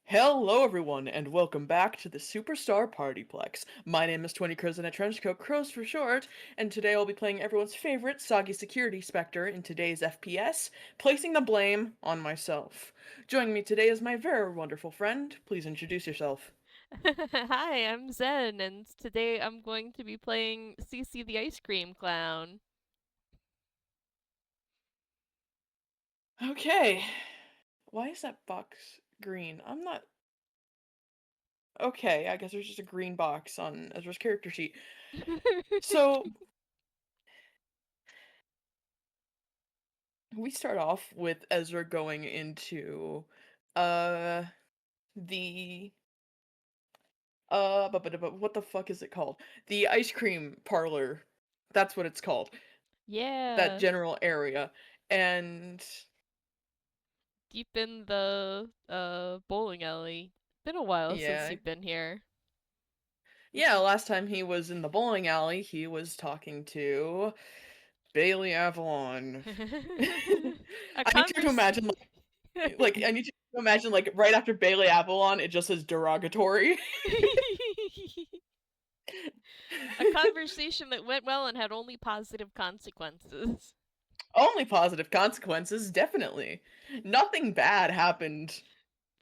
Hello, everyone, and welcome back to the Superstar PartyPlex. My name is 20 Crows in a Trenchcoat, Crows for short, and today I'll be playing everyone's favorite Soggy Security Spectre in today's FPS, placing the blame on myself. Joining me today is my very wonderful friend. Please introduce yourself. Hi, I'm Zen, and today I'm going to be playing Cici the Ice Cream Clown. Okay. Why is that box green? I'm not. Okay, I guess there's just a green box on Ezra's character sheet. So, we start off with Ezra going into uh the but what the fuck is it called? The ice cream parlor. That's what it's called. That Yeah, general area. And deep in the bowling alley. Been a while since yeah. you've been here. Yeah, last time he was in the bowling alley, he was talking to Bailey Avalon. A I need you to convers imagine like I need you to imagine like right after Bailey Avalon it just says derogatory. a conversation that went well and had only positive consequences. Only positive consequences, definitely. Nothing bad happened.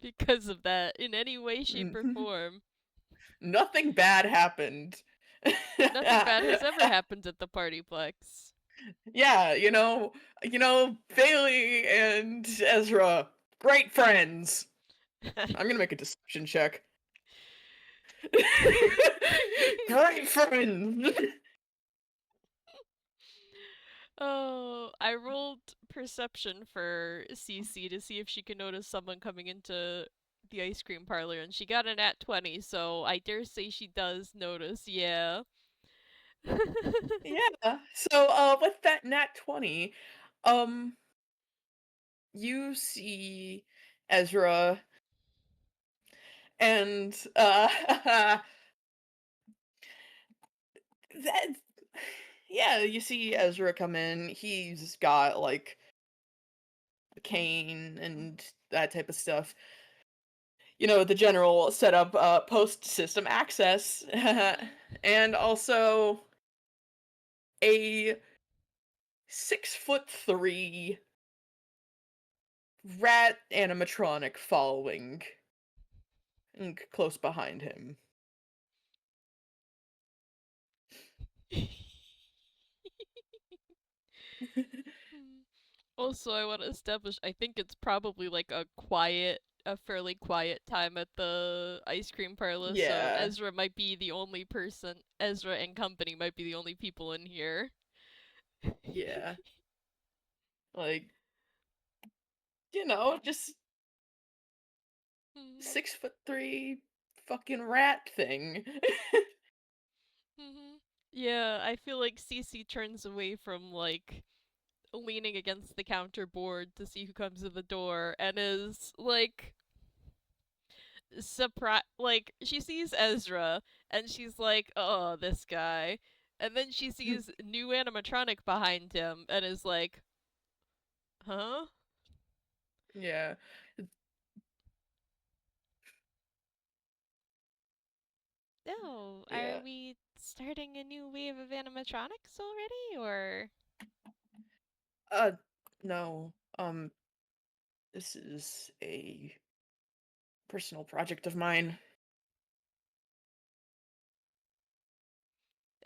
Because of that, in any way, shape, or form. Nothing bad happened. Nothing bad has ever happened at the Partyplex. Yeah, Bailey and Ezra, great friends. I'm gonna make a deception check. Great friends. Oh, I rolled perception for Cici to see if she could notice someone coming into the ice cream parlor, and she got an at 20, so I dare say she does notice, yeah. Yeah. So, with that nat 20, um, you see Ezra and that yeah, you see Ezra come in. He's got like a cane and that type of stuff. The general setup, post system access, and also a 6'3" rat animatronic following close behind him. Also, I want to establish, I think it's probably like a fairly quiet time at the ice cream parlor, so Yeah, Ezra and company might be the only people in here. yeah, like just 6'3" fucking rat thing. Yeah, I feel like Cece turns away from like leaning against the counter board to see who comes to the door and is like surprised. Like she sees Ezra and she's like, "Oh, this guy," and then she sees new animatronic behind him and is like, "Huh? Yeah, Oh, are yeah. we starting a new wave of animatronics already, or Uh, no. This is a personal project of mine.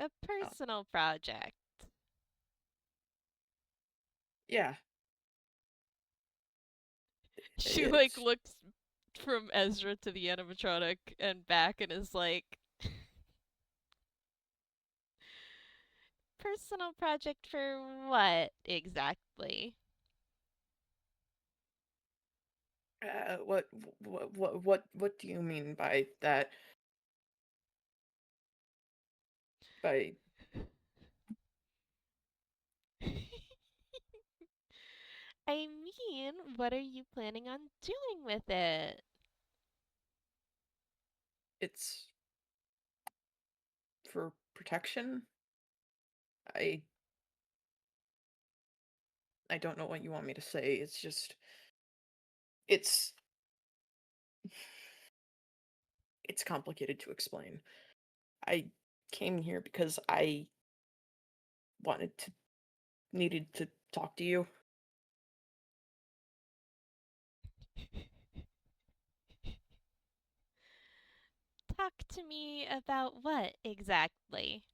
a Uh, personal project?" yeah, She like it's looks from Ezra to the animatronic and back and is like, "Personal project for what exactly?" what do you mean by that? By I mean, what are you planning on doing with it? it's for protection? I I don't know what you want me to say. It's it's complicated to explain. I came here because I wanted to needed to talk to you. Talk to me about what exactly?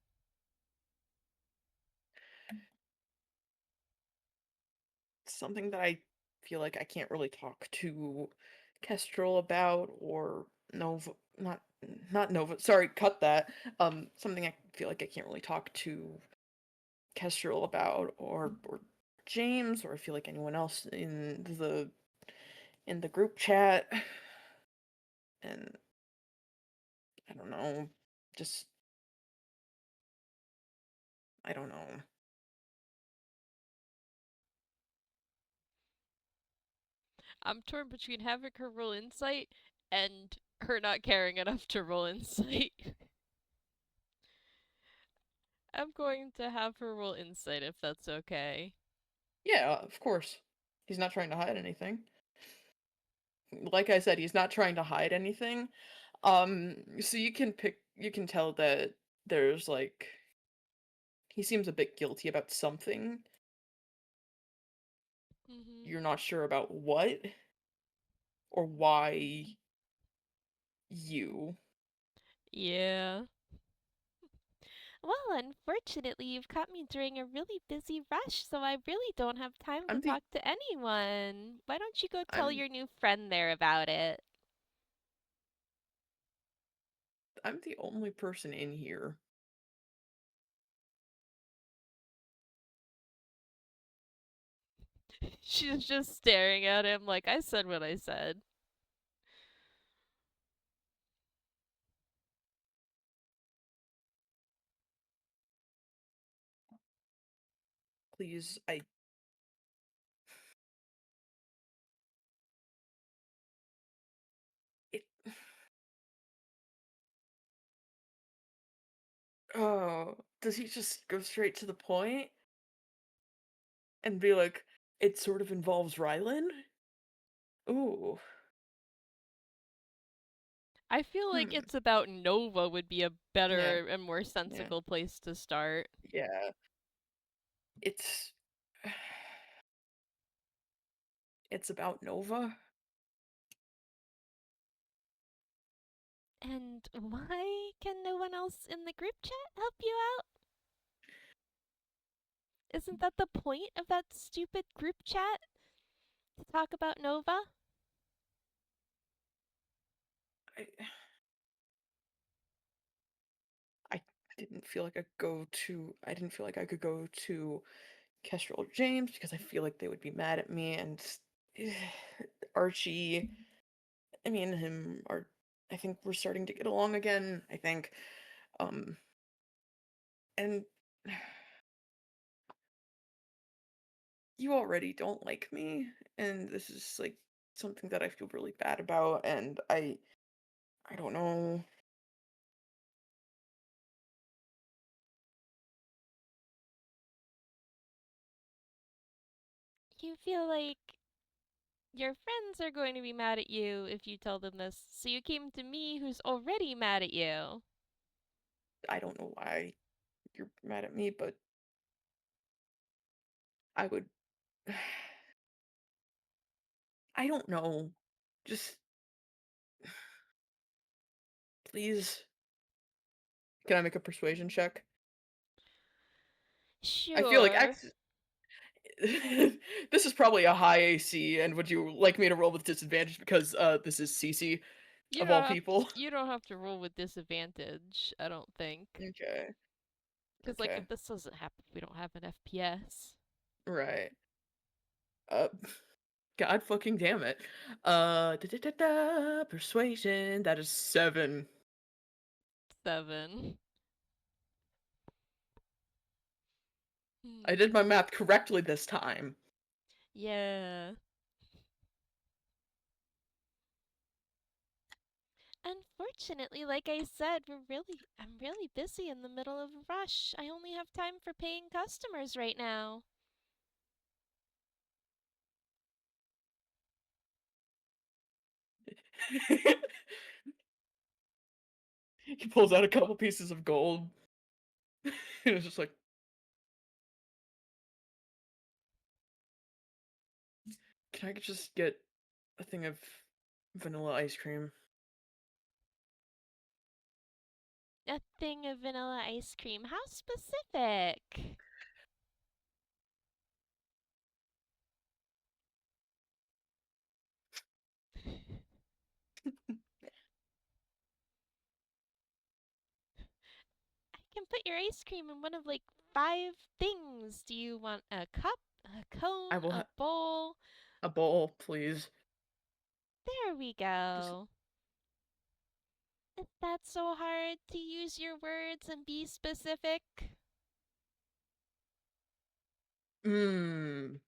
Something that I feel like I can't really talk to Kestrel about or Nova not Nova. Sorry, cut that. Something I feel like I can't really talk to Kestrel about or James or I feel like anyone else in the group chat. And I don't know, just I don't know. I'm torn between having her roll insight and her not caring enough to roll insight. I'm going to have her roll insight if that's okay. Yeah, of course. He's not trying to hide anything. Like I said, he's not trying to hide anything. So you can tell that there's like he seems a bit guilty about something. Mm-hmm. You're not sure about what or why you. Yeah. Well, unfortunately, you've caught me during a really busy rush, so I really don't have time to I'm the talk to anyone. Why don't you go tell I'm your new friend there about it? I'm the only person in here. She's just staring at him like I said what I said. Please, it oh, does he just go straight to the point and be like, it sort of involves Rylan? Ooh. I feel like Hmm. it's about Nova would be a Yeah. better and more Yeah. sensible place to start. Yeah. It's it's about Nova. And why can no one else in the group chat help you out? Isn't that the point of that stupid group chat? To talk about Nova? I I didn't feel like I didn't feel like I could go to Kestrel or James because I feel like they would be mad at me and Archie, I mean him are I think we're starting to get along again. I think um and you already don't like me and this is like something that I feel really bad about and I don't know. You feel like your friends are going to be mad at you if you tell them this, so you came to me who's already mad at you. I don't know why you're mad at me, but I would I don't know. Just please can I make a persuasion check? I feel like Sure. X this is probably a high AC, and would you like me to roll with disadvantage because this is Cici You of don't all have people? you don't have to roll with disadvantage, I don't think. Okay. Cuz like Okay. if this doesn't happen, we don't have an FPS. Right. Uh God fucking damn it. Persuasion. That is 7. 7. I Hmm. did my math correctly this time. Yeah. Unfortunately, like I said, I'm really busy in the middle of a rush. I only have time for paying customers right now. He pulls out a couple pieces of gold. And it's just like, can I just get a thing of vanilla ice cream? A thing of vanilla ice cream. How specific? I can put your ice cream in one of like 5 things. Do you want a cup, a I cone, will a have bowl? a bowl, please. There we Just, go. Is that so hard to use your words and be specific? mmm,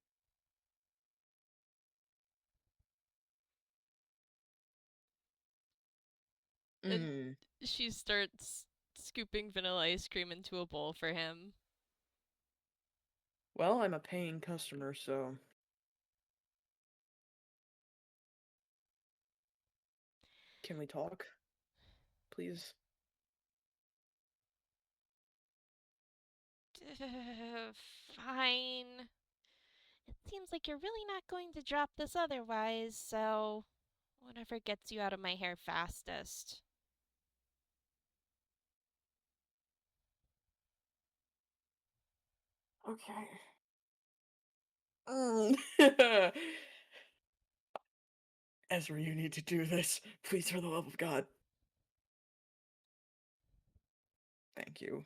And mmm. she starts scooping vanilla ice cream into a bowl for him. Well, I'm a paying customer, so can we talk, please? Fine. It seems like you're really not going to drop this otherwise, so whatever gets you out of my hair fastest. Okay. Mm. Ezra, you need to do this. Please, for the love of God. Thank you.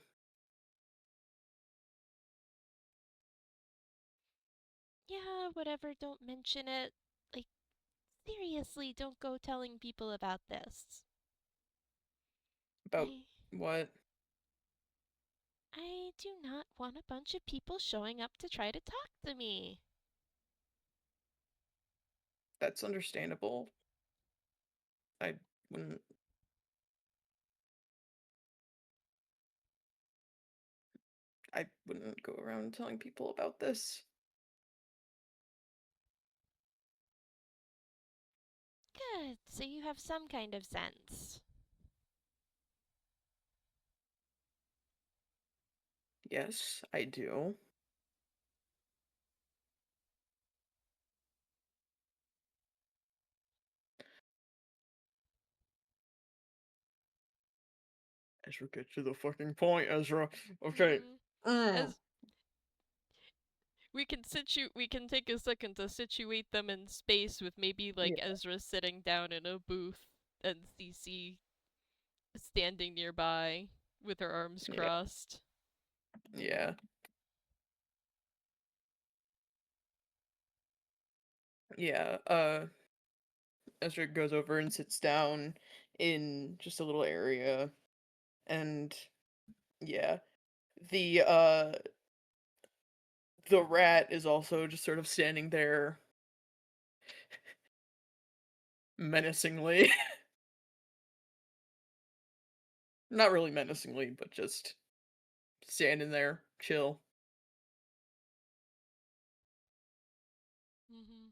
Yeah, whatever, don't mention it. Like, seriously, don't go telling people about this. About I what? I do not want a bunch of people showing up to try to talk to me. That's understandable. I wouldn't. I wouldn't go around telling people about this. Good, so you have some kind of sense. Yes, I do. Ezra, get to the fucking point, Ezra. Okay. Mm-hmm. Mm. As we can take a second to situate them in space with maybe like Yeah. Ezra sitting down in a booth and Cici standing nearby with her arms Yeah. crossed. Yeah. Yeah. Ezra goes over and sits down in just a little area, and yeah, the uh the rat is also just sort of standing there menacingly. Not really menacingly, but just standing there, chill. Mm-hmm.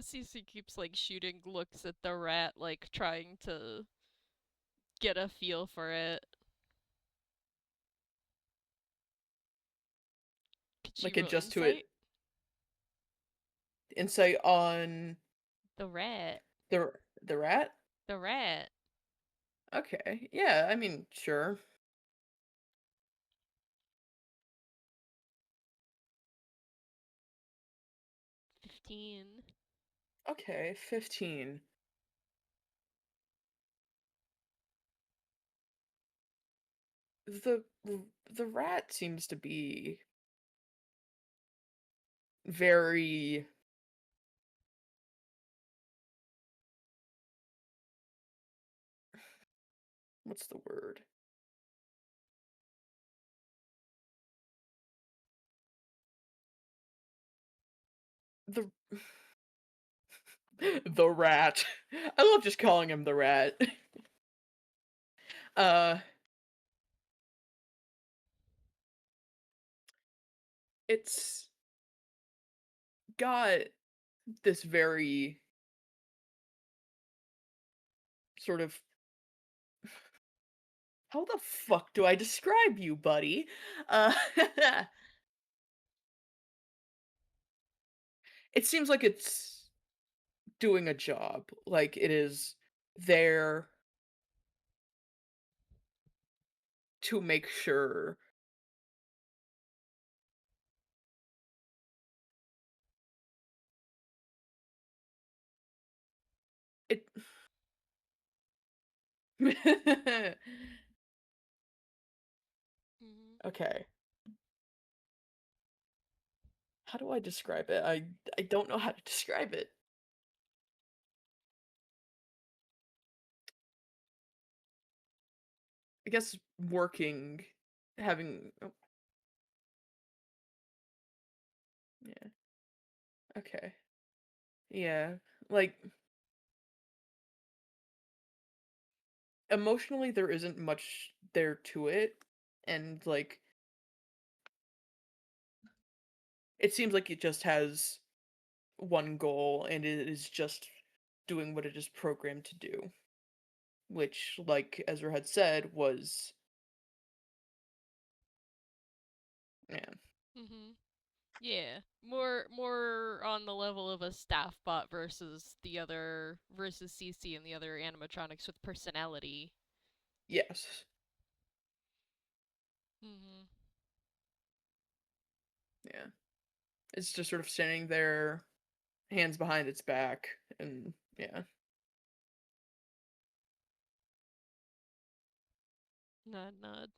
Cici keeps like shooting looks at the rat, like trying to get a feel for it. Could she Like roll adjust to it. insight? Insight on The rat. the rat? The rat. Okay. Yeah, I mean, sure. 15. Okay, 15. The the rat seems to be very, what's the word? The the rat. I love just calling him the rat. Uh it's got this very sort of how the fuck do I describe you, buddy? Uh, it seems like it's doing a job, like it is there to make sure it. Mhm. Okay, how do I describe it? I don't know how to describe it. I guess working, having. Oh, yeah. Okay. Yeah. Like emotionally, there isn't much there to it, and like it seems like it just has one goal, and it is just doing what it is programmed to do, which, like Ezra had said, was yeah, Mhm. Yeah. More on the level of a staff bot versus the other versus CC and the other animatronics with personality. yes, Mhm. yeah. It's just sort of standing there, hands behind its back, and yeah, Nod nod.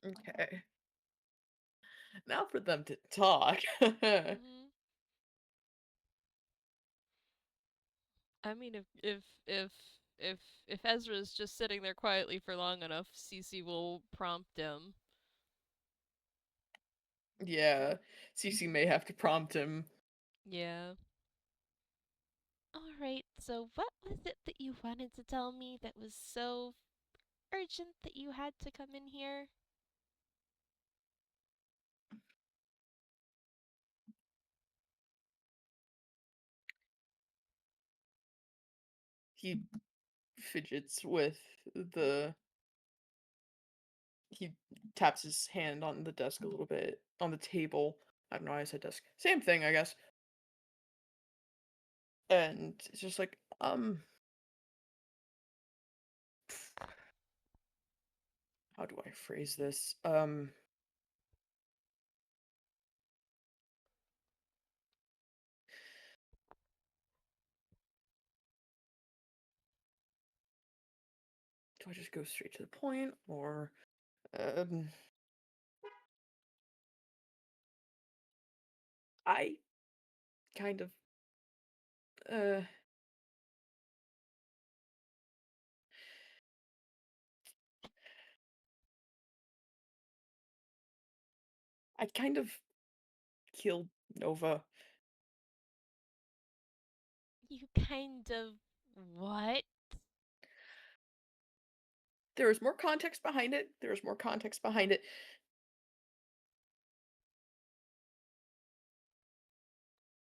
okay. Now for them to talk. Mhm. I mean, if Ezra's just sitting there quietly for long enough, Cici will prompt him. Yeah, Cici may have to prompt him. Yeah. Alright, so what was it that you wanted to tell me that was so urgent that you had to come in here? He fidgets with the he taps his hand on the desk a little bit, on the table. I don't know why I said desk. Same thing, I guess. And it's just like, how do I phrase this? Do I just go straight to the point, or um, I kind of uh, I kind of killed Nova. You kind of. What? There is more context behind it. There is more context behind it.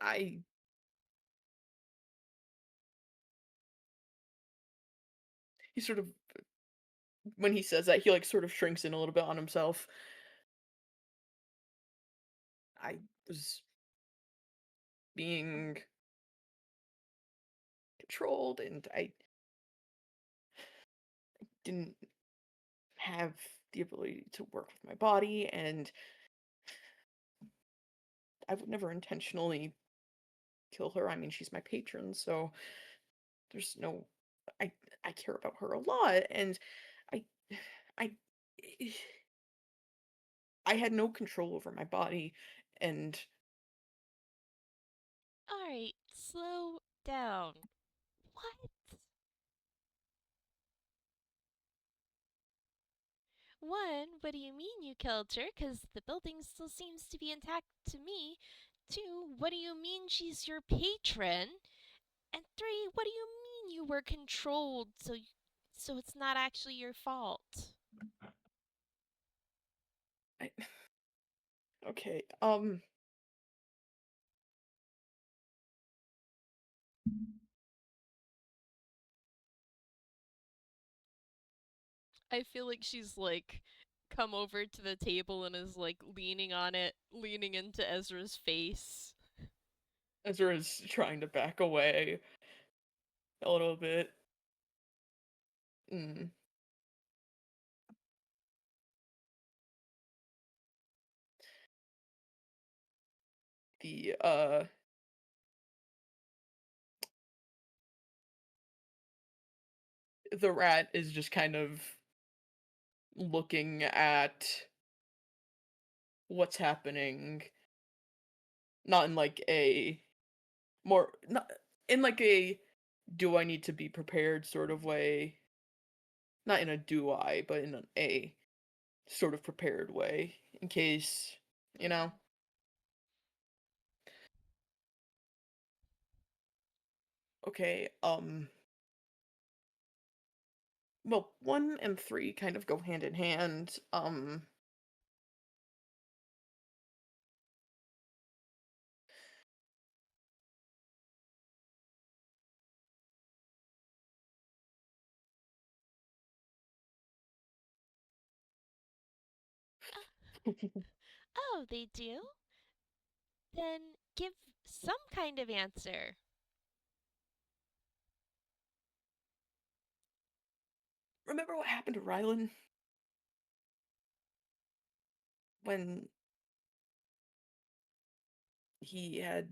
I he sort of when he says that he like sort of shrinks in a little bit on himself. I was being controlled, and I didn't have the ability to work with my body, and I would never intentionally kill her. I mean, she's my patron, so there's no I I care about her a lot, and I I I had no control over my body, and Alright, slow down. What? One, what do you mean you killed her? Because the building still seems to be intact to me. Two, what do you mean she's your patron? And three, what do you mean you were controlled so it's not actually your fault? I Okay. I feel like she's like come over to the table and is like leaning on it, leaning into Ezra's face. Ezra is trying to back away a little bit. Mm. The the rat is just kind of looking at what's happening, not in like a more not in like a do I need to be prepared sort of way. Not in a do I, but in an a sort of prepared way in case, you know. Okay, well, 1 and 3 kind of go hand in hand. Oh, they do? Then give some kind of answer. Remember what happened to Rylan when he had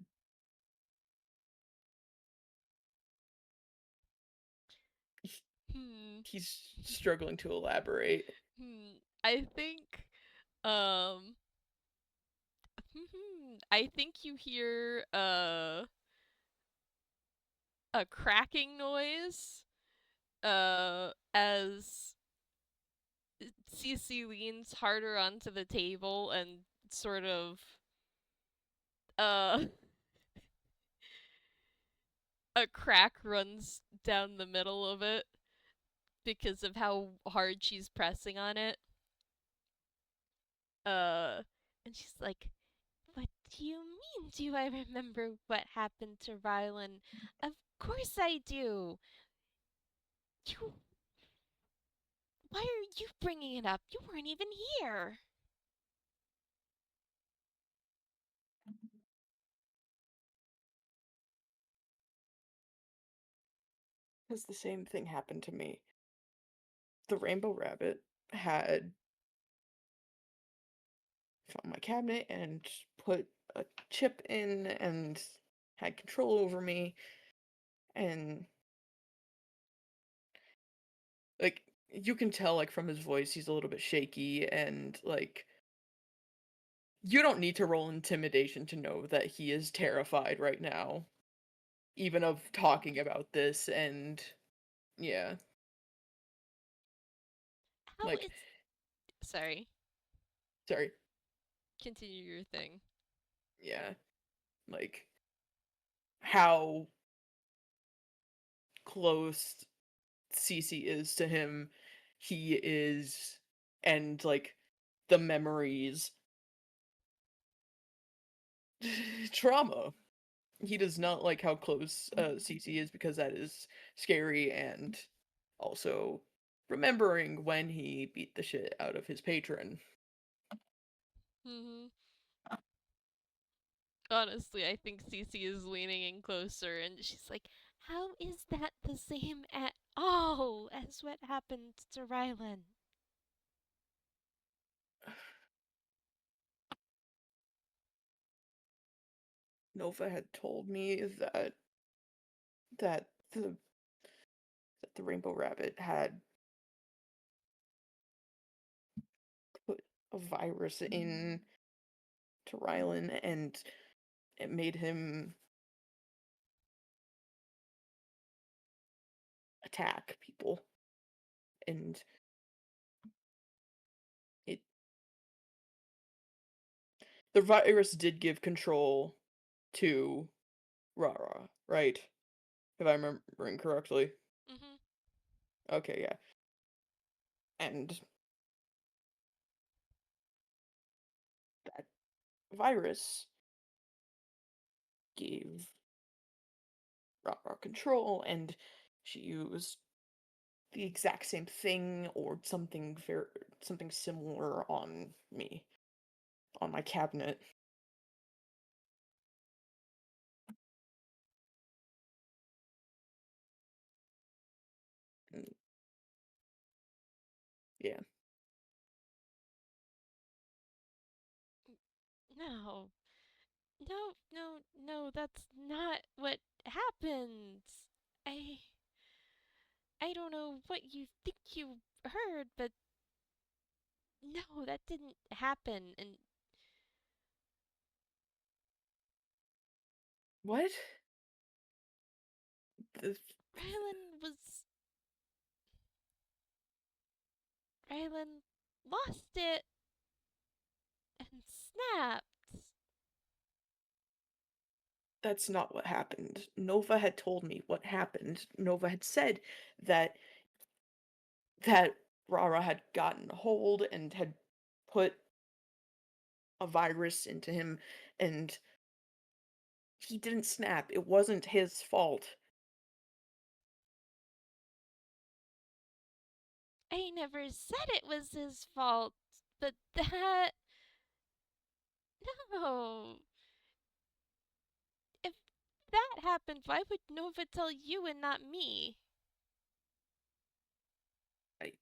Hmm. he's struggling to elaborate. I think um I think you hear a cracking noise as Cici leans harder onto the table and sort of uh a crack runs down the middle of it because of how hard she's pressing on it. Uh and she's like, "What do you mean? Do I remember what happened to Rylan? Of course I do. You Why are you bringing it up? You weren't even here." Because the same thing happened to me. The rainbow rabbit had found my cabinet and put a chip in and had control over me, and like you can tell like from his voice he's a little bit shaky, and like you don't need to roll intimidation to know that he is terrified right now, even of talking about this. And yeah, How like is Sorry. sorry, Continue your thing. yeah, like how close Cici is to him, he is, and like the memories, trauma. He does not like how close Cici is because that is scary, and also remembering when he beat the shit out of his patron. Hmm. Honestly, I think Cici is leaning in closer and she's like, "How is that the same at all as what happened to Rylan?" Nova had told me that the Rainbow Rabbit had put a virus in to Rylan, and it made him attack people, and it the virus did give control to RaRa, right? If I'm remembering correctly. Hmm. Okay, yeah. And virus gave RaRa control, and she used the exact same thing or something similar on me, on my cabinet. And yeah. No. No, no, no, that's not what happened. I I don't know what you think you heard, but no, that didn't happen. And What? The, Rylan was Rylan lost it and snapped. that's not what happened. Nova had told me what happened. Nova had said that that RaRa had gotten hold and had put a virus into him, and he didn't snap. It wasn't his fault. I never said it was his fault, but that no. If that happened, why would Nova tell you and not me? I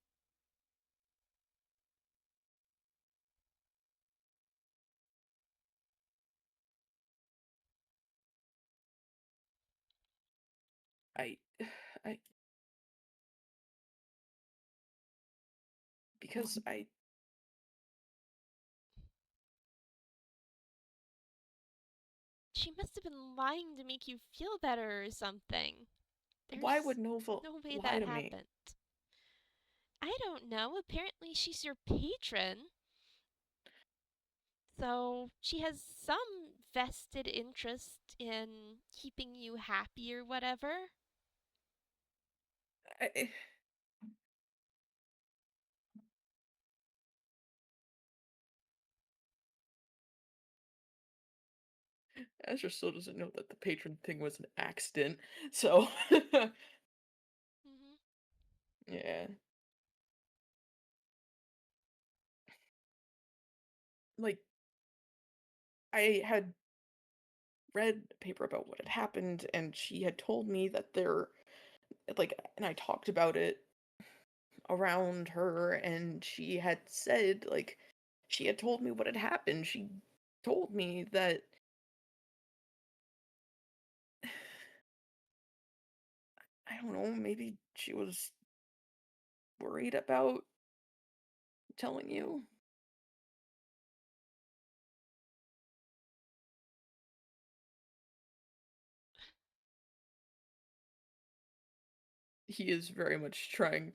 I I because I She must have been lying to make you feel better or something. why would There's Nova no way lie that to me? happened. I don't know. Apparently, she's your patron. So she has some vested interest in keeping you happy or whatever. I Ezra still doesn't know that the patron thing was an accident, so Hmm. yeah. Like, I had read a paper about what had happened, and she had told me that and I talked about it around her, and she had said, like, she had told me what had happened. She told me that I don't know, maybe she was worried about telling you. He is very much trying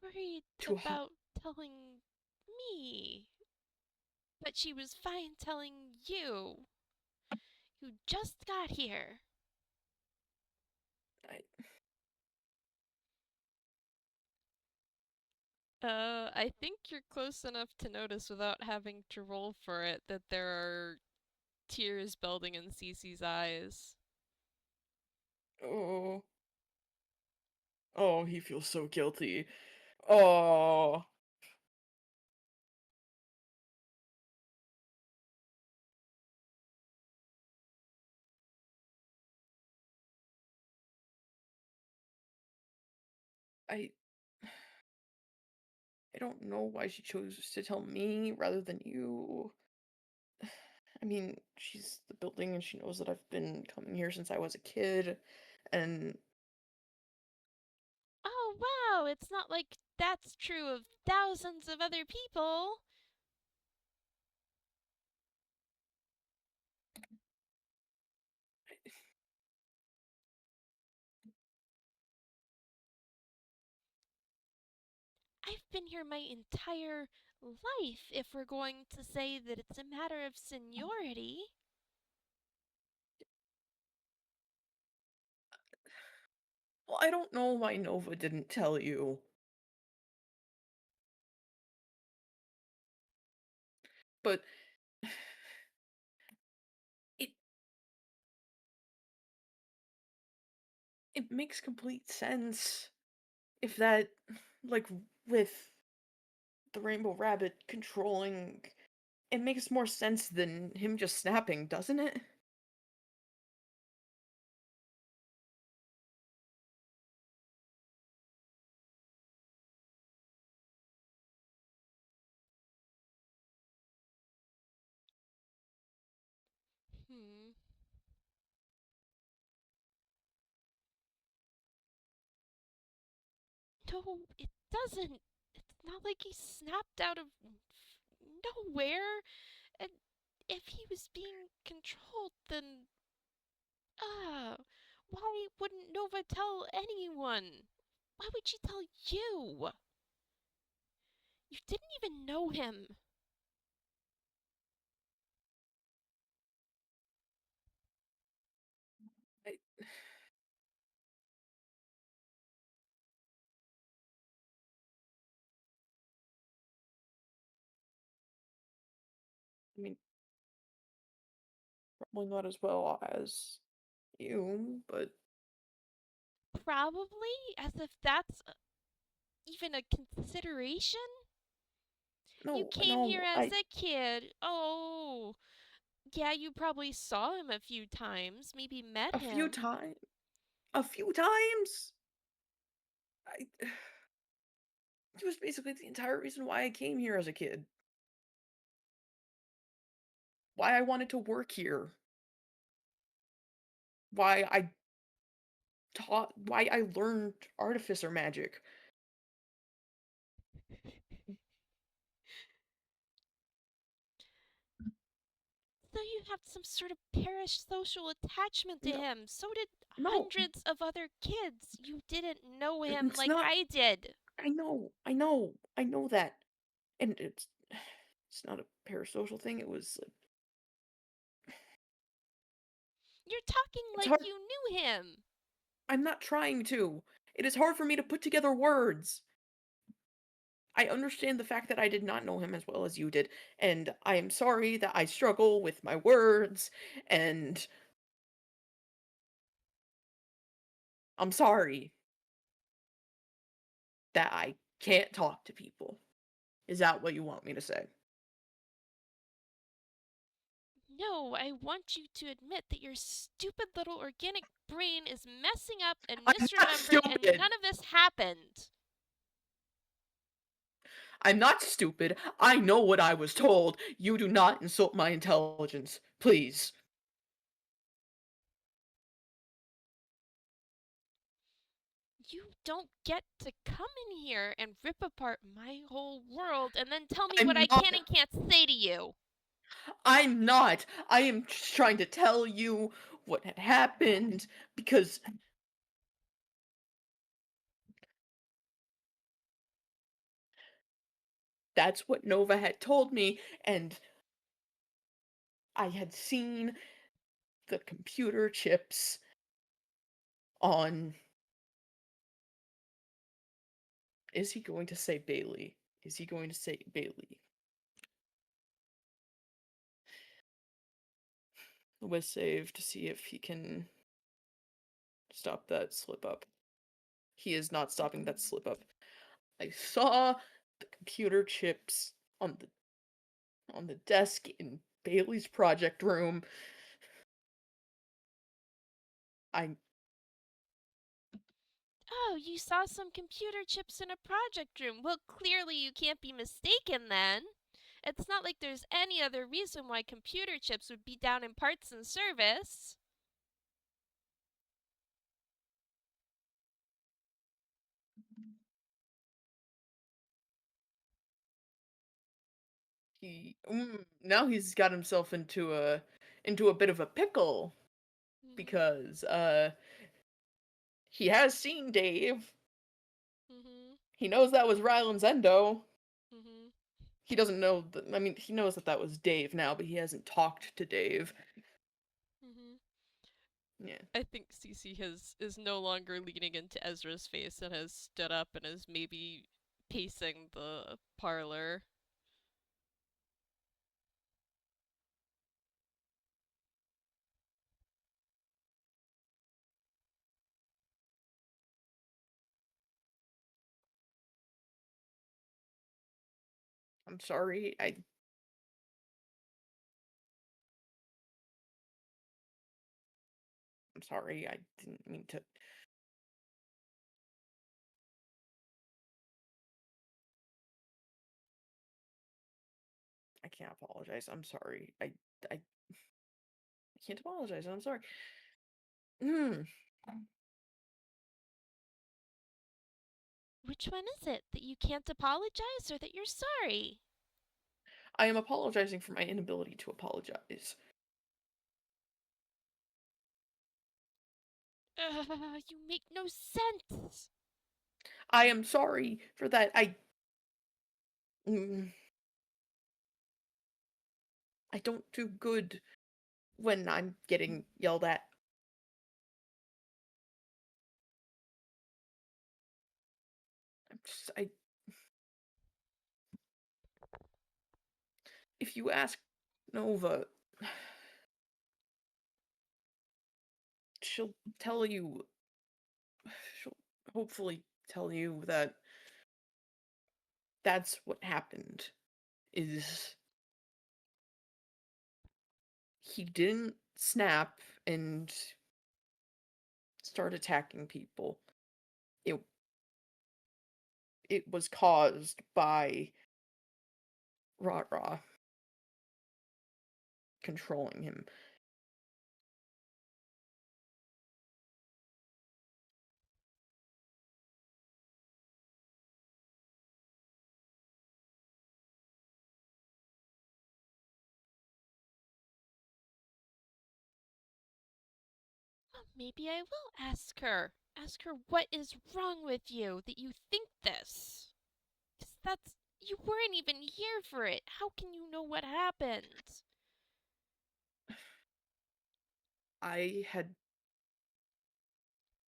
Worried to h- about telling me. But she was fine telling you. You just got here. I, I think you're close enough to notice without having to roll for it that there are tears building in Cece's eyes. oh, oh, he feels so guilty. Oh, I I don't know why she chose to tell me rather than you. I mean, she's the building and she knows that I've been coming here since I was a kid, and Oh, wow, it's not like that's true of thousands of other people. I've been here my entire life if we're going to say that it's a matter of seniority. well, I don't know why Nova didn't tell you. but it it makes complete sense if that, like, with the Rainbow Rabbit controlling, it makes more sense than him just snapping, doesn't it? Hmm. No, it doesn't. It's not like he snapped out of nowhere. And if he was being controlled, then why wouldn't Nova tell anyone? Why would she tell you? You didn't even know him. I I mean, probably not as well as you, but Probably, as if that's even a consideration. You no, came here no, as a kid. Oh, yeah, you probably saw him a few times, maybe met a few him. times, a few times. I It was basically the entire reason why I came here as a kid. Why I wanted to work here. Why I why I learned artificer magic. So you have some sort of parasocial attachment to No, him. So did no, hundreds of other kids. You didn't know him it's like not. I did. I know that, and it's not a parasocial thing. It was like You're talking it's like hard. you knew him. I'm not trying to. It is hard for me to put together words. I understand the fact that I did not know him as well as you did, and I am sorry that I struggle with my words, and I'm sorry that I can't talk to people. Is that what you want me to say? No, I want you to admit that your stupid little organic brain is messing up and I'm not misremembering, and stupid. none of this happened. I'm not stupid. I know what I was told. You do not insult my intelligence. Please. You don't get to come in here and rip apart my whole world and then tell me what I'm I not. can and can't say to you. I'm not. I am just trying to tell you what had happened because that's what Nova had told me, and I had seen the computer chips on. Is he going to say Bailey? Is he going to say Bailey? With save to see if he can stop that slip up. He is not stopping that slip up. I saw the computer chips on the desk in Bailey's project room. I Oh, you saw some computer chips in a project room. Well, clearly you can't be mistaken then. It's not like there's any other reason why computer chips would be down in parts and service. now he's got himself into a bit of a pickle Mhm. because he has seen Dave. Mhm. He knows that was Ryland's endo. Mhm. He doesn't know I mean, he knows that that was Dave now, but he hasn't talked to Dave. Mhm. Yeah. I think Cici has is no longer leaning into Ezra's face and has stood up and is maybe pacing the parlor. I'm sorry. I'm sorry. I didn't mean to. I can't apologize. I'm sorry. I can't apologize. I'm sorry. Hmm. Which one is it? That you can't apologize or that you're sorry? I am apologizing for my inability to apologize. You make no sense. I am sorry for that. Mm, I don't do good when I'm getting yelled at. I if you ask Nova, she'll tell you. She'll hopefully tell you that that's what happened. Is he didn't snap and start attacking people. It it was caused by RaRa controlling him. Maybe I will ask her. Ask her what is wrong with you that you think this. 'Cause that's. You weren't even here for it. How can you know what happened? I had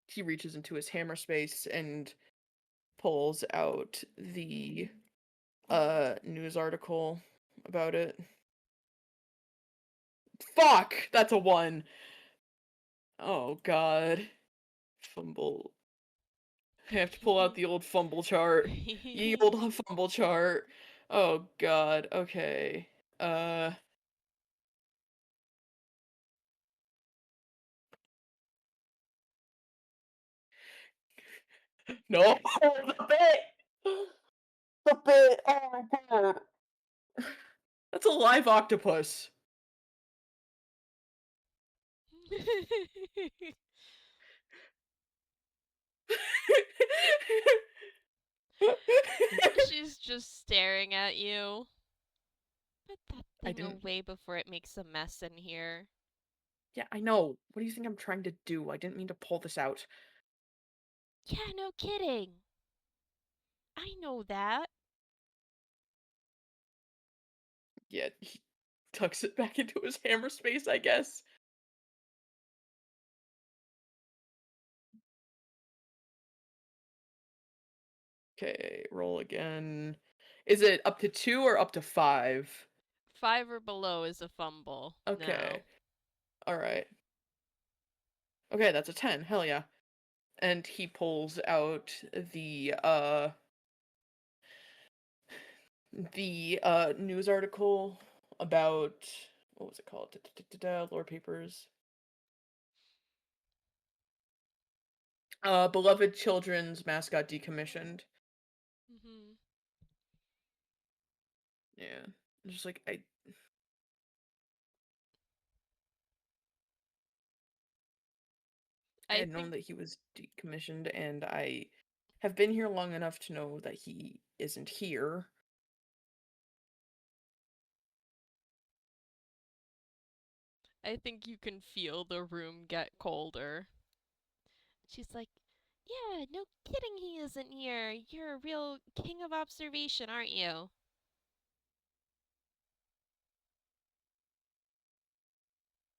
he reaches into his hammer space and pulls out the news article about it. Fuck! That's a 1. Oh god. Fumble. I have to pull out the old fumble chart. Ye old fumble chart. Oh god. Okay. Uh No. The bit. The bit. Oh my god. That's a live octopus. She's just staring at you. Put that I thing didn't. away before it makes a mess in here. Yeah, I know. What do you think I'm trying to do? I didn't mean to pull this out. Yeah, no kidding. I know that. Yeah, he tucks it back into his hammer space, I guess. Okay, roll again. Is it up to 2 or up to 5? 5 or below is a fumble. Okay. No. Alright. Okay, that's a 10. Hell yeah. And he pulls out the news article about what was it called? Lore Papers. Beloved children's mascot decommissioned. Hmm. Yeah. Just like I I had known think that he was decommissioned, and I have been here long enough to know that he isn't here. I think you can feel the room get colder. She's like, "Yeah, no kidding he isn't here. You're a real king of observation, aren't you?"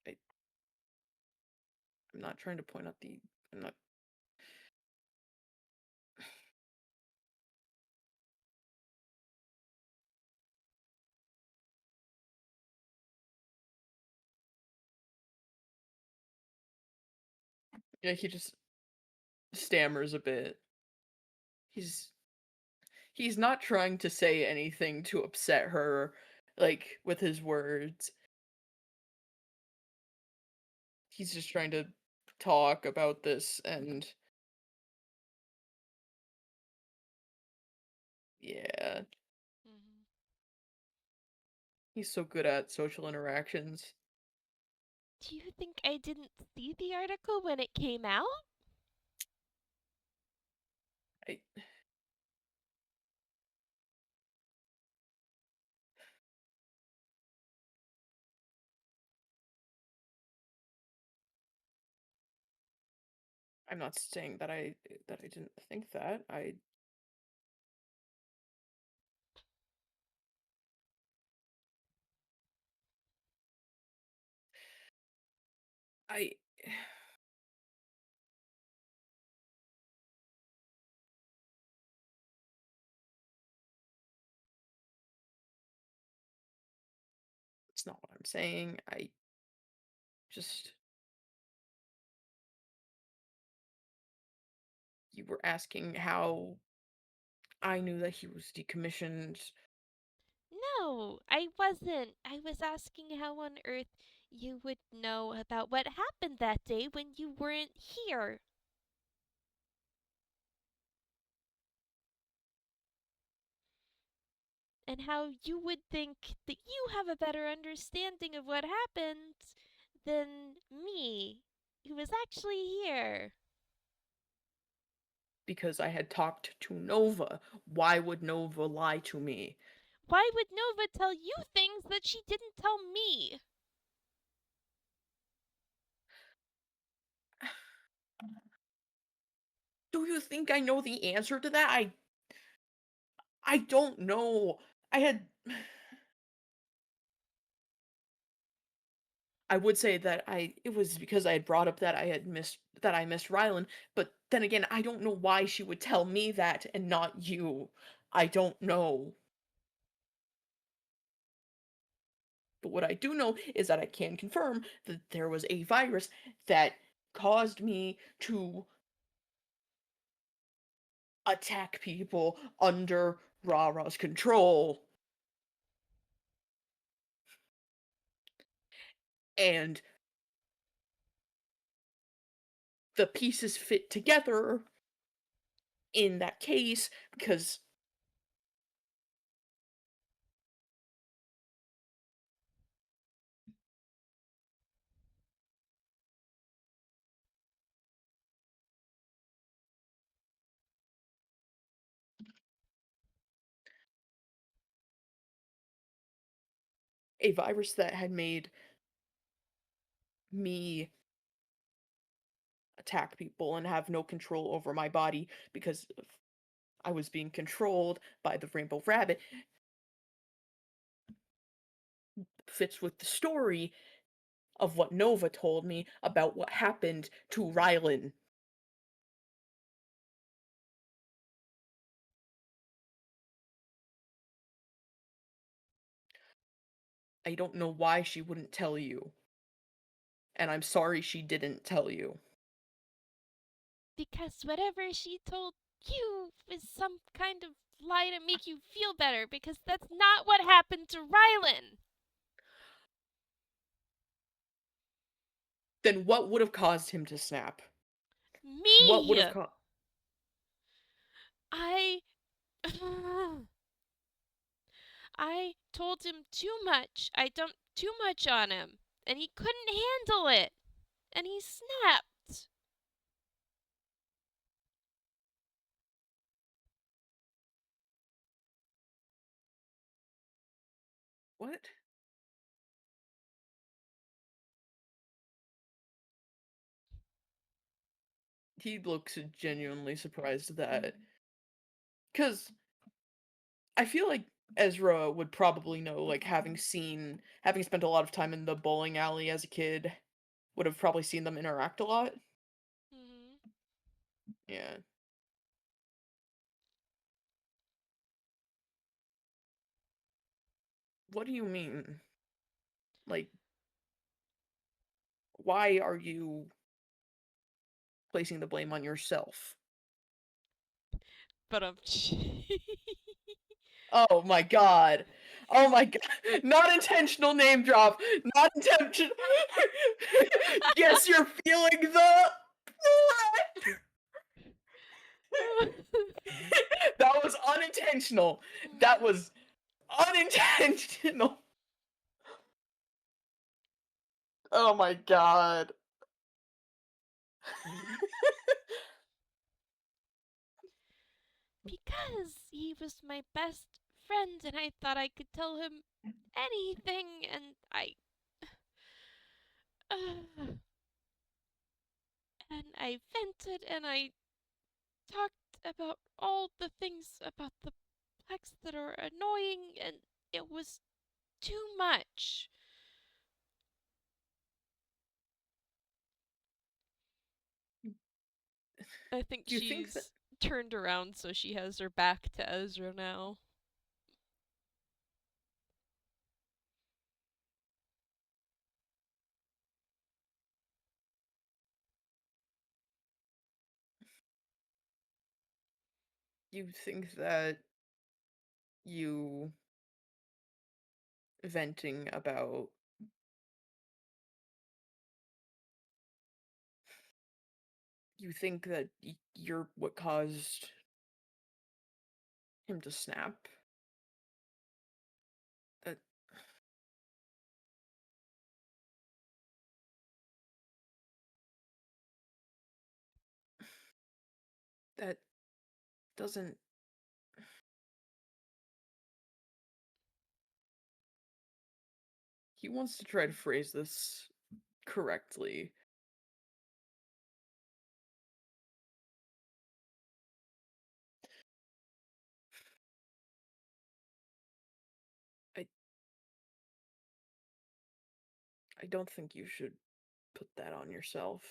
I, I'm not trying to point out the. I'm not. Yeah, he just stammers a bit. He's He's not trying to say anything to upset her, like, with his words. He's just trying to talk about this and yeah, Mhm. he's so good at social interactions. Do you think I didn't see the article when it came out? I I'm not saying that I didn't think that. I it's not what I'm saying. I just you were asking how I knew that he was decommissioned No, I wasn't. I was asking how on earth you would know about what happened that day when you weren't here. And how you would think that you have a better understanding of what happened than me, who was actually here. because I had talked to Nova. Why would Nova lie to me? Why would Nova tell you things that she didn't tell me? Do you think I know the answer to that? I don't know. I had I would say that I it was because I had brought up that I missed Rylan, but then again, I don't know why she would tell me that and not you. I don't know. But what I do know is that I can confirm that there was a virus that caused me to attack people under RaRa's control. And the pieces fit together in that case because a virus that had made me attack people and have no control over my body because I was being controlled by the Rainbow Rabbit fits with the story of what Nova told me about what happened to Rylan. I don't know why she wouldn't tell you, and I'm sorry she didn't tell you. Because whatever she told you was some kind of lie to make you feel better, because that's not what happened to Rylan. Then what would have caused him to snap? What would Me! have caused? I. I told him too much. I dumped too much on him. And he couldn't handle it. And he snapped. What? He looks genuinely surprised at that. Because I feel like Ezra would probably know, like, having spent a lot of time in the bowling alley as a kid, would have probably seen them interact a lot. Mm-hmm. Yeah. What do you mean? Like, why are you placing the blame on yourself? But Oh my god. Oh my god. Not intentional name drop. Not intentional. Guess you're feeling the that was unintentional. That was unintentional. Oh my god. Because he was my best friend and I thought I could tell him anything and and I vented and I talked about all the things about the Plex that are annoying and it was too much. I think Do you think that she's turned around so she has her back to Ezra now. you think that you venting about you think that you're what caused him to snap? That that doesn't he wants to try to phrase this correctly. I I don't think you should put that on yourself.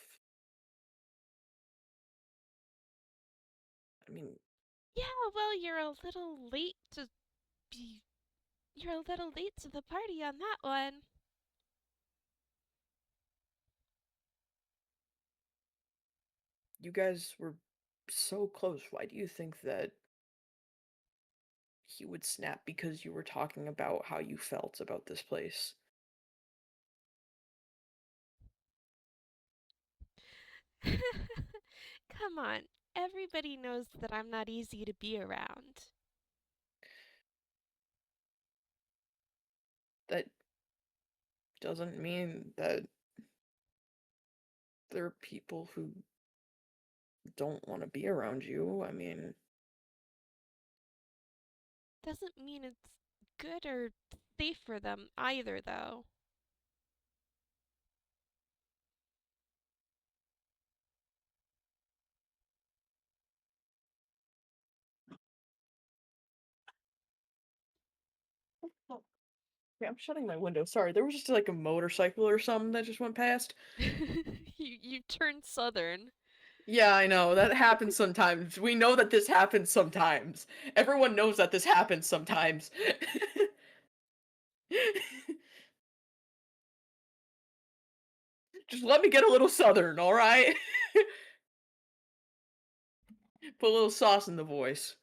I mean, Yeah, well, be you're a little late to the party on that one. you guys were so close. Why do you think that he would snap because you were talking about how you felt about this place? Come on, everybody knows that I'm not easy to be around. That doesn't mean that there are people who don't want to be around you. I mean, Doesn't mean it's good or safe for them either, though. oh, okay, I'm shutting my window. Sorry, there was just like a motorcycle or something that just went past. You turned southern. Yeah, I know. That happens sometimes. We know that this happens sometimes. Everyone knows that this happens sometimes. Just let me get a little southern, all right? Put a little sauce in the voice.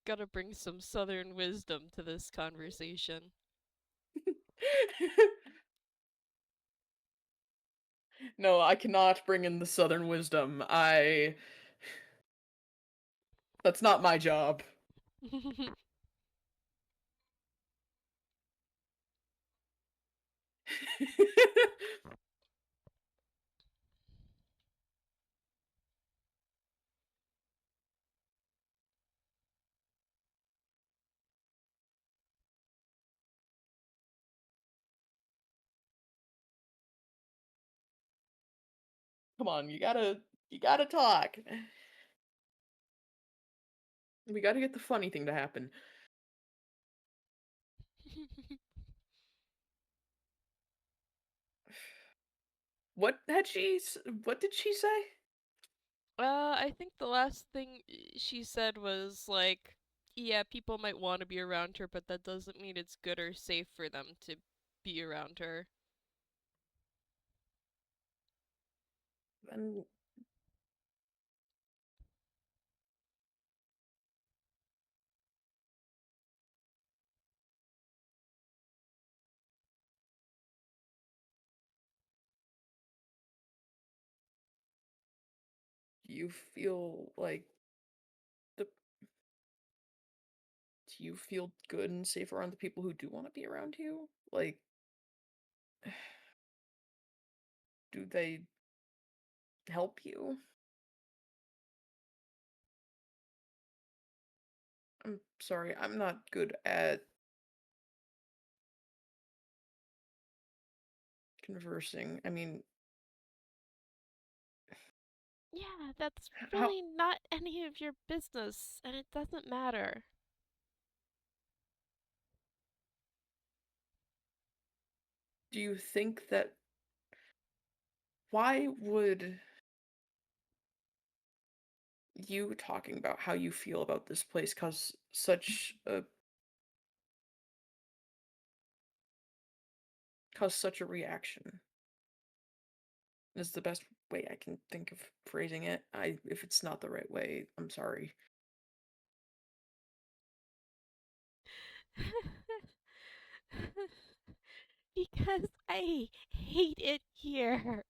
Gotta bring some southern wisdom to this conversation. No, I cannot bring in the southern wisdom. I That's not my job. Come on, you gotta talk. We gotta get the funny thing to happen. What did she say? I think the last thing she said was like, yeah, people might want to be around her, but that doesn't mean it's good or safe for them to be around her. And you feel like the do you feel good and safe around the people who do want to be around you? Like, do they help you? I'm sorry, I'm not good at conversing. I mean, Yeah, that's how really not any of your business, and it doesn't matter. do you think that why would you talking about how you feel about this place cause such a reaction? Is the best way I can think of phrasing it. If it's not the right way, I'm sorry. Because I hate it here.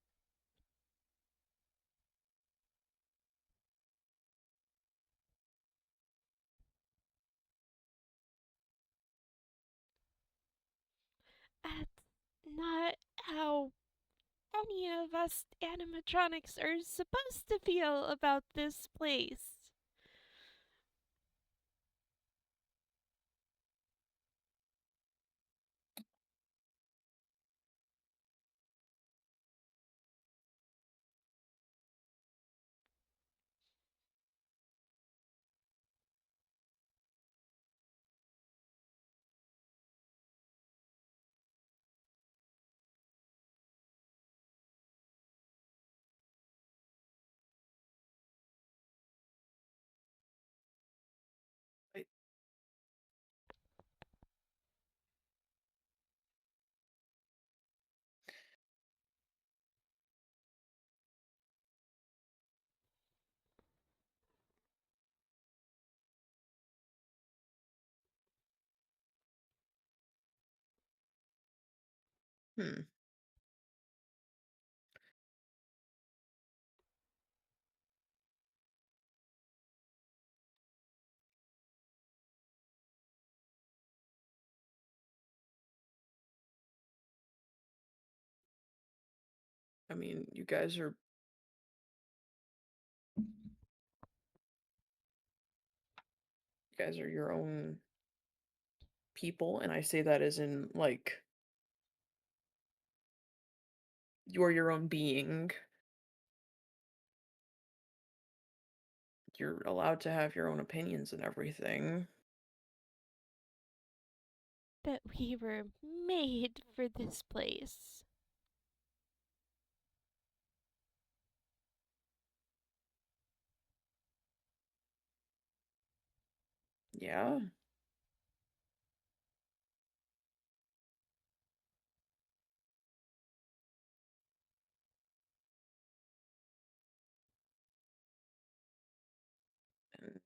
That's not how any of us animatronics are supposed to feel about this place. I, hmm. I mean, you guys are your own people, and I say that as in like you're your own being. You're allowed to have your own opinions and everything. But we were made for this place. Yeah. And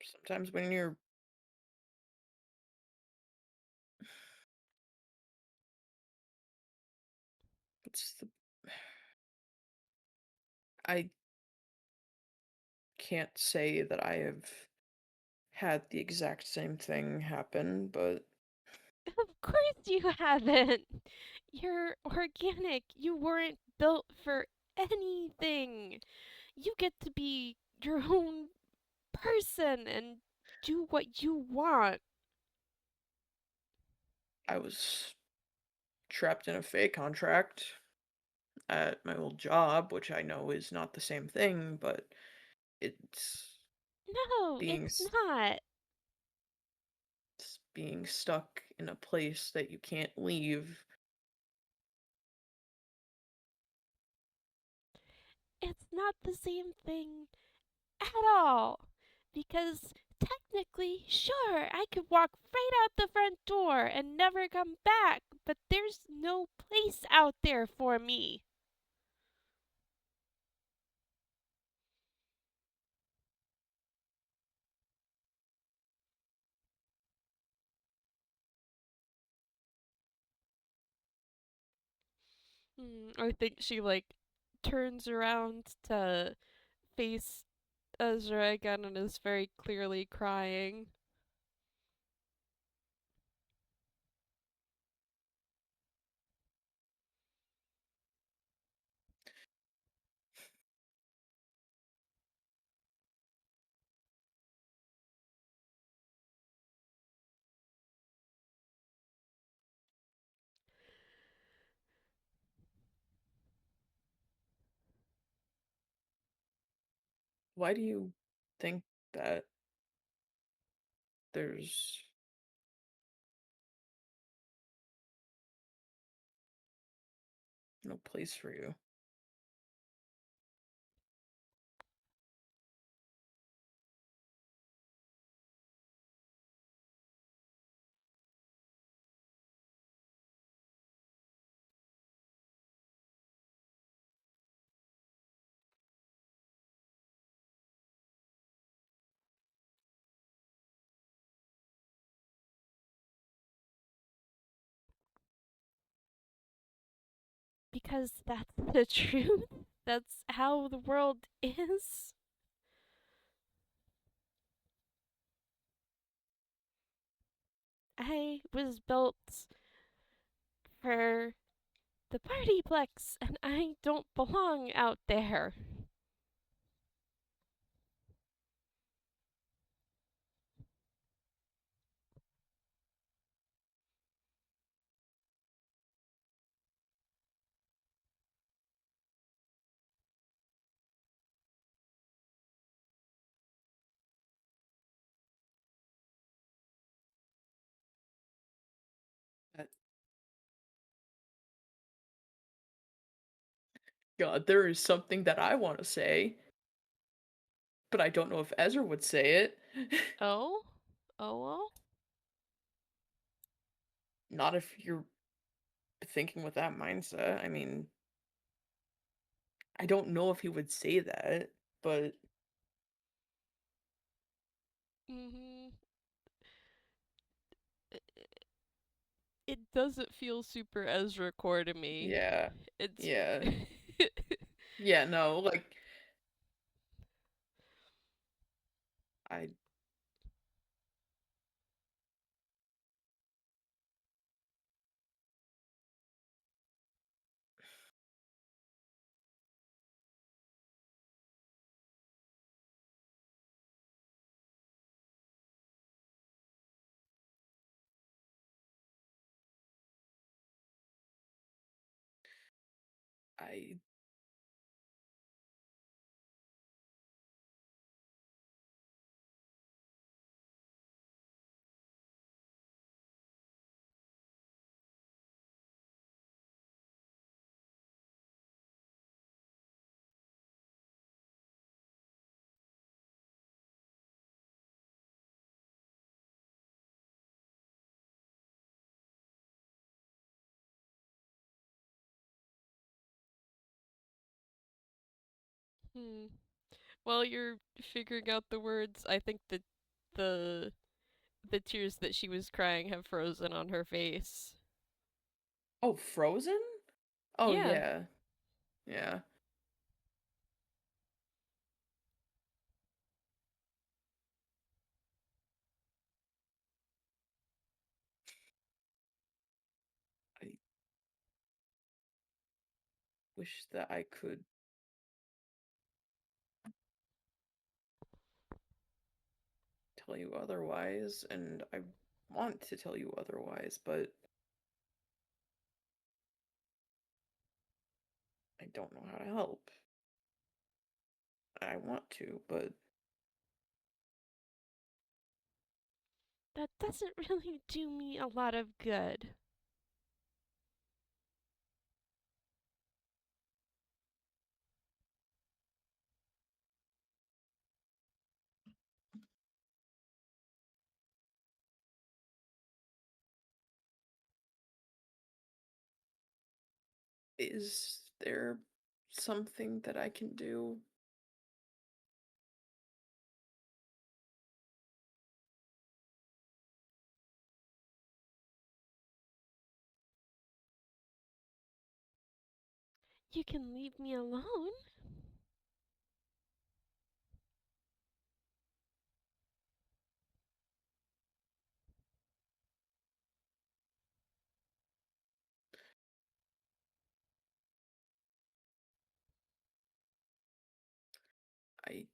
sometimes when you're what's the I can't say that I have had the exact same thing happen, but Of course you haven't. You're organic. You weren't built for anything. You get to be your own person and do what you want. I was trapped in a fake contract at my old job, which I know is not the same thing, but it's No, being it's s- not. it's being stuck in a place that you can't leave. It's not the same thing at all. Because technically, sure, I could walk right out the front door and never come back, but there's no place out there for me. I think she like turns around to face Ezra again and is very clearly crying. Why do you think that there's no place for you? Because that's the truth. That's how the world is. I was built for the PartyPlex and I don't belong out there. That- God, there is something that I want to say, but I don't know if Ezra would say it. Oh? Oh? Not if you're thinking with that mindset. I mean, I don't know if he would say that, but Mm-hmm. It doesn't feel super Ezra core to me. yeah. It's. Yeah. Yeah, no, like I I Hmm. While you're figuring out the words, I think that the the tears that she was crying have frozen on her face. Oh, Frozen? Oh Yeah. yeah. Yeah. I wish that I could tell you otherwise, and I want to tell you otherwise, but I don't know how to help. I want to, but That doesn't really do me a lot of good. Is there something that I can do? You can leave me alone. I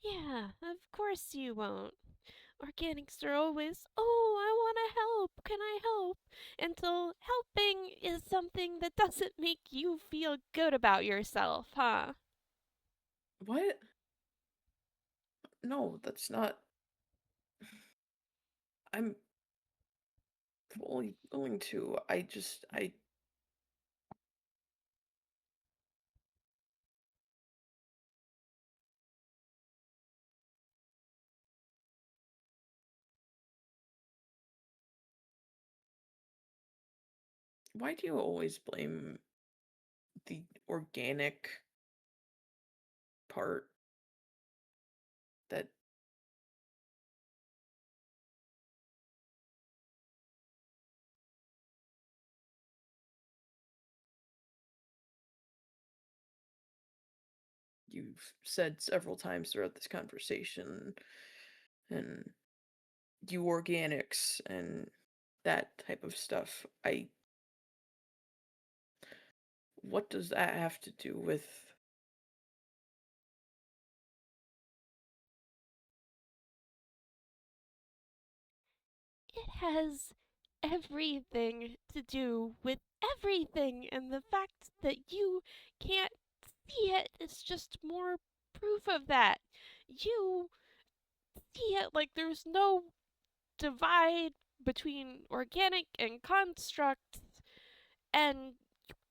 Yeah, of course you won't. Organics are always, oh, I want to help. Can I help? Until helping is something that doesn't make you feel good about yourself, huh? what? No, that's not. I'm fully willing to. I why do you always blame the organic part that you've said several times throughout this conversation and you organics and that type of stuff? What does that have to do with It has everything to do with everything, and the fact that you can't see it is just more proof of that. You see it like there's no divide between organic and construct, and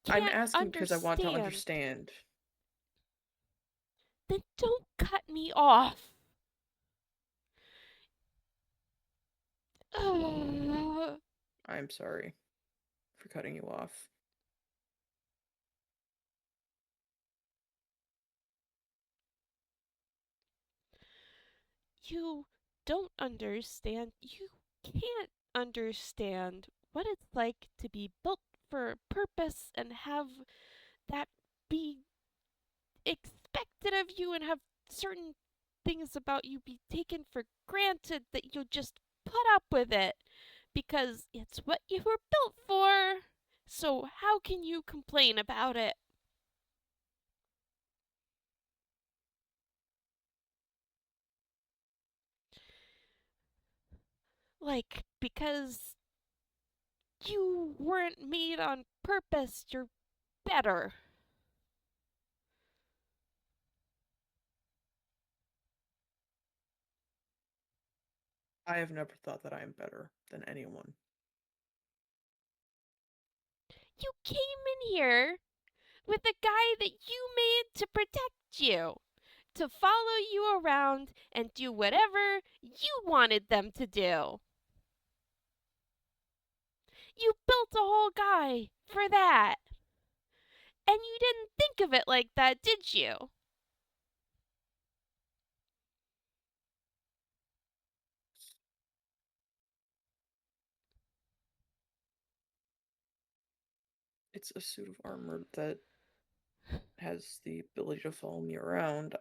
you I'm can't asking because I want to understand. understand. Then don't cut me off. Ugh. I'm sorry for cutting you off. You don't understand. You can't understand what it's like to be built for a purpose and have that be expected of you and have certain things about you be taken for granted that you'll just put up with it because it's what you were built for. So, how can you complain about it? Like, because you weren't made on purpose, you're better. I have never thought that I am better than anyone. You came in here with a guy that you made to protect you, to follow you around and do whatever you wanted them to do. You built a whole guy for that. And you didn't think of it like that, did you? It's a suit of armor that has the ability to follow me around.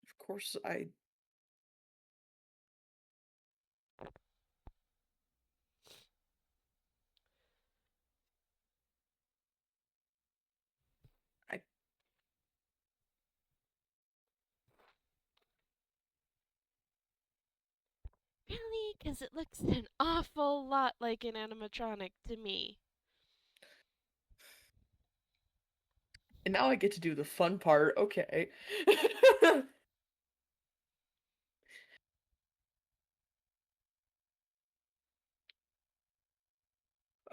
Of course, I, Really? Because it looks an awful lot like an animatronic to me. and now I get to do the fun part. Okay.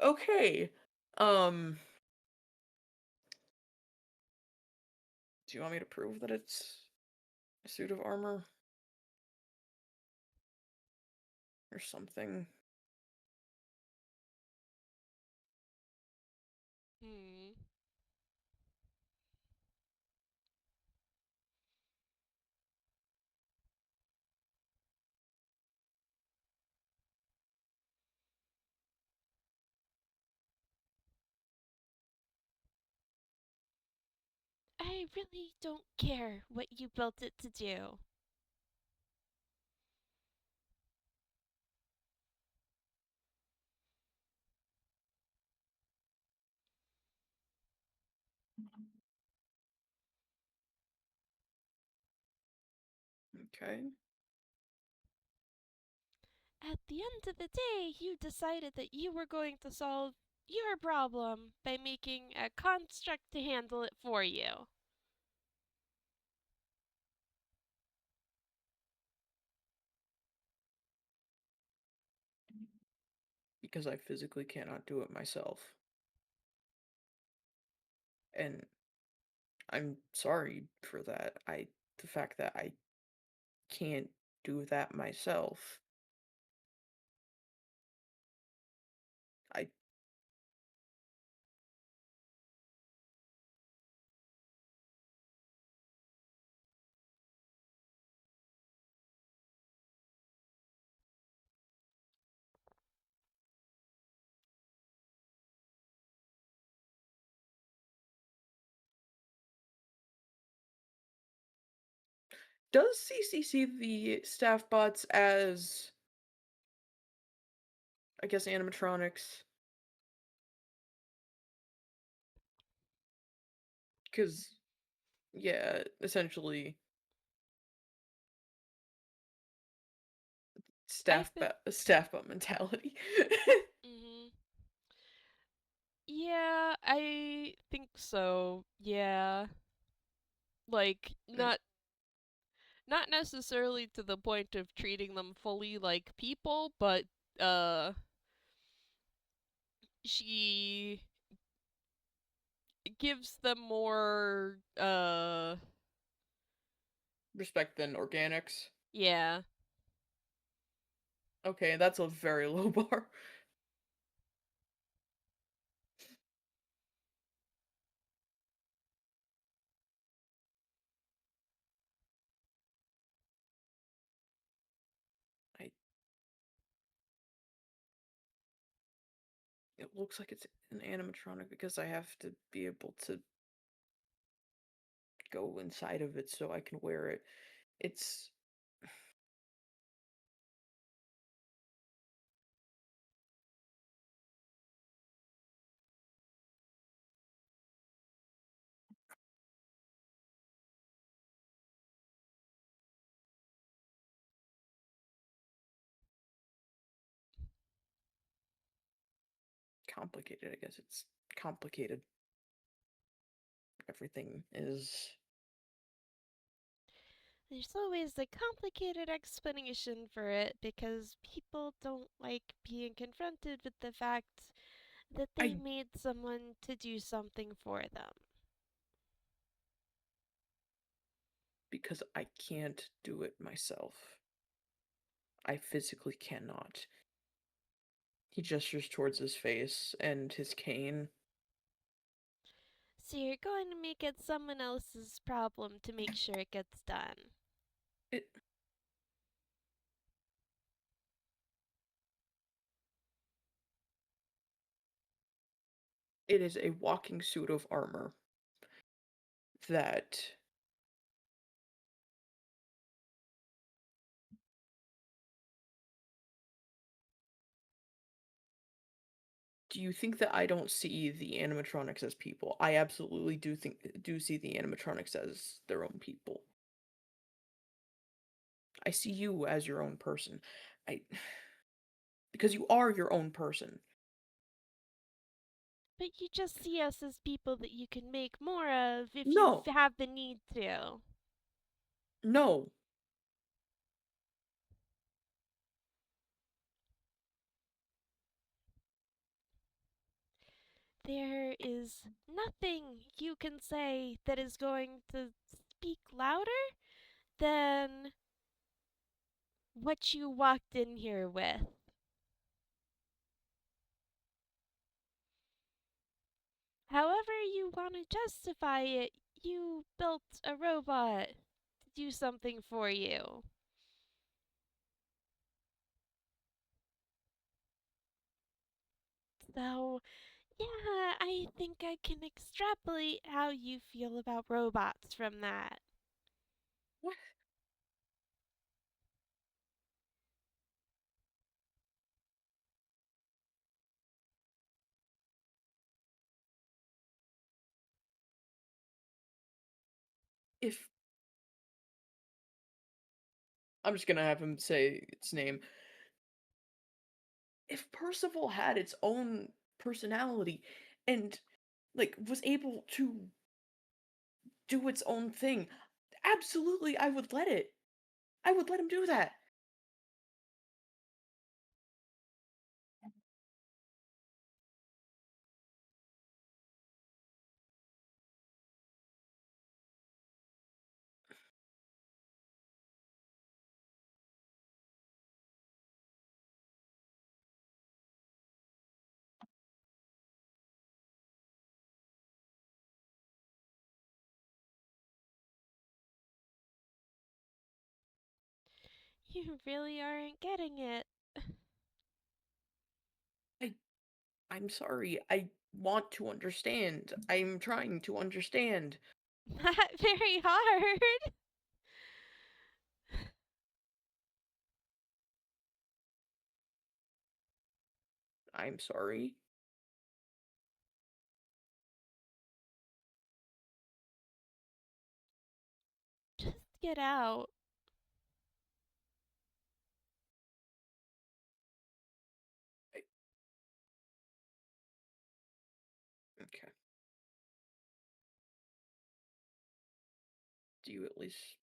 Okay. Um, do you want me to prove that it's a suit of armor or something? Hmm. I really don't care what you built it to do. Okay. At the end of the day, you decided that you were going to solve your problem by making a construct to handle it for you. Because I physically cannot do it myself. And I'm sorry for that. The fact that I can't do that myself. I does CC see the staff bots as, I guess, animatronics? Because, yeah, essentially, I think. staff bot mentality. Hmm. Yeah, I think so. Yeah. Like, Mm, not necessarily to the point of treating them fully like people, but uh she gives them more respect than organics. yeah. Okay, that's a very low bar. I It looks like it's an animatronic because I have to be able to go inside of it so I can wear it. It's complicated, I guess. It's complicated. Everything is. There's always a complicated explanation for it because people don't like being confronted with the fact that they I made someone to do something for them. Because I can't do it myself. I physically cannot. He gestures towards his face and his cane. So you're going to make it someone else's problem to make sure it gets done. It it is a walking suit of armor that do you think that I don't see the animatronics as people? I absolutely do see the animatronics as their own people. I see you as your own person. I because you are your own person. But you just see us as people that you can make more of if you No. have the need to. No. There is nothing you can say that is going to speak louder than what you walked in here with. However you want to justify it, you built a robot to do something for you. So, yeah, I think I can extrapolate how you feel about robots from that. What if I'm just gonna have him say its name. If Percival had its own personality and like was able to do its own thing, absolutely I would let it. I would let him do that. You really aren't getting it. I I'm sorry. I want to understand. I'm trying to understand. Not very hard. I'm sorry. Just get out. I, okay. Do you at least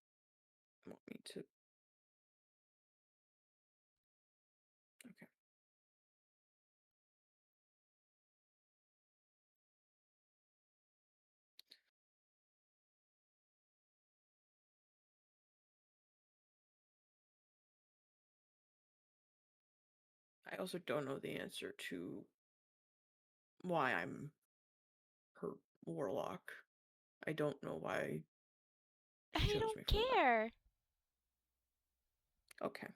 want me to? Okay. I also don't know the answer to why I'm her warlock. I don't know why she I chose me don't for that. care. Okay.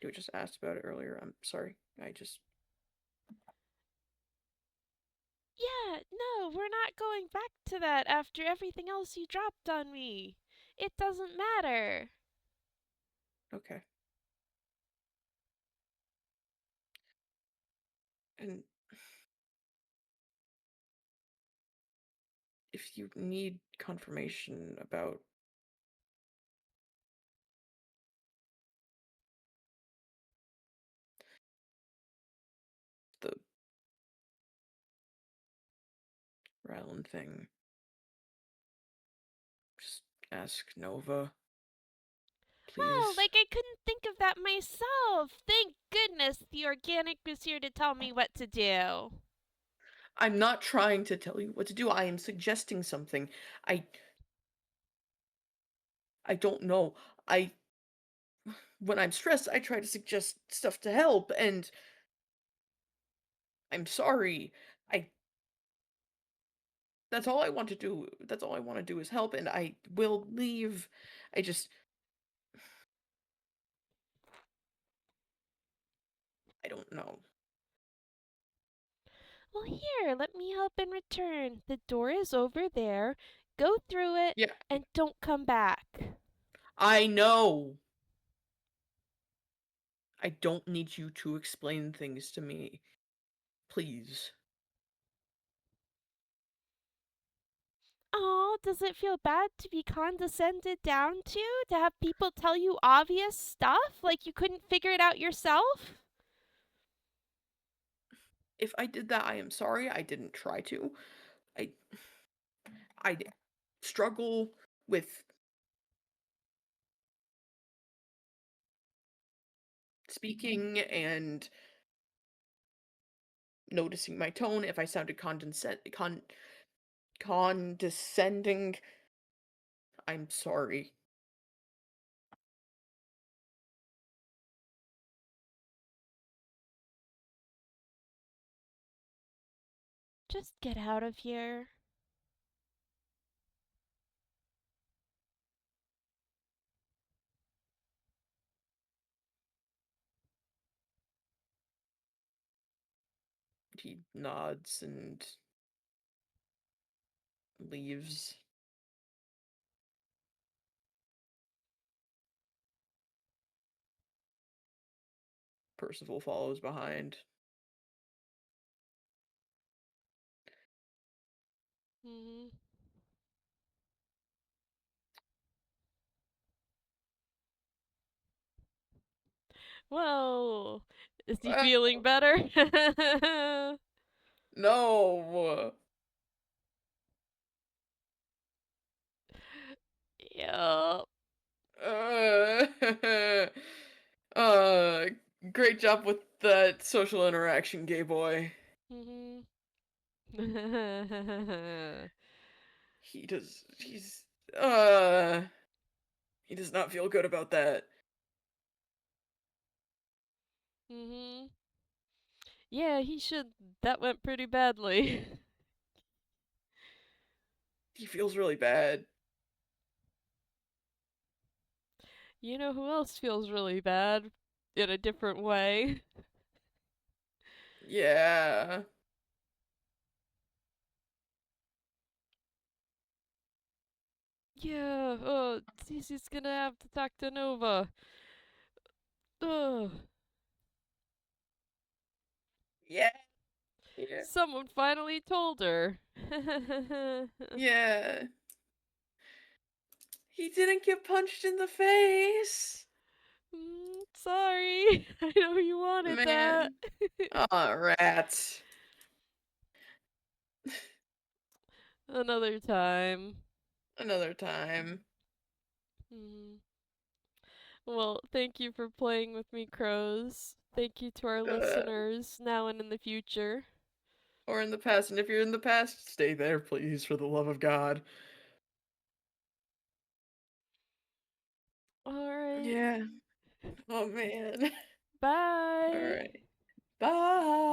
You just asked about it earlier. I'm sorry. I just. Yeah, no, we're not going back to that after everything else you dropped on me. It doesn't matter. Okay. And if you need confirmation about the Rylan thing, just ask Nova, Oh, please. like I couldn't think of that myself. Thank goodness the organic was here to tell me what to do. I'm not trying to tell you what to do. I am suggesting something. I I don't know. I when I'm stressed, I try to suggest stuff to help, and I'm sorry. I That's all I want to do. That's all I want to do is help, and I will leave. I just I don't know. Well, here, let me help in return. The door is over there. Go through it Yeah, and don't come back. I know. I don't need you to explain things to me. Please. Oh, does it feel bad to be condescended down to? To have people tell you obvious stuff like you couldn't figure it out yourself? If I did that, I am sorry. I didn't try to. I I struggle with speaking and noticing my tone, if I sounded condescending. I'm sorry. Just get out of here. He nods and leaves. Percival follows behind. Hmm. Well, is he Ah, feeling better? no. Yup. Uh, uh, great job with that social interaction, gay boy. Hmm. He's, uh, he does not feel good about that. Hmm. Yeah, he should. That went pretty badly. He feels really bad. You know who else feels really bad in a different way? Yeah. Yeah, Cece's gonna have to talk to Nova. Ugh. Yeah. Yeah. Someone finally told her. Yeah. He didn't get punched in the face. Sorry. I know you wanted that. Man. Aw, rats. Another time. Another time. Hmm. Well, thank you for playing with me, Crows. Thank you to our Uh, listeners, now and in the future. or in the past. And if you're in the past, stay there, please, for the love of God. Alright. Yeah. Oh, man. All Bye. right. Bye.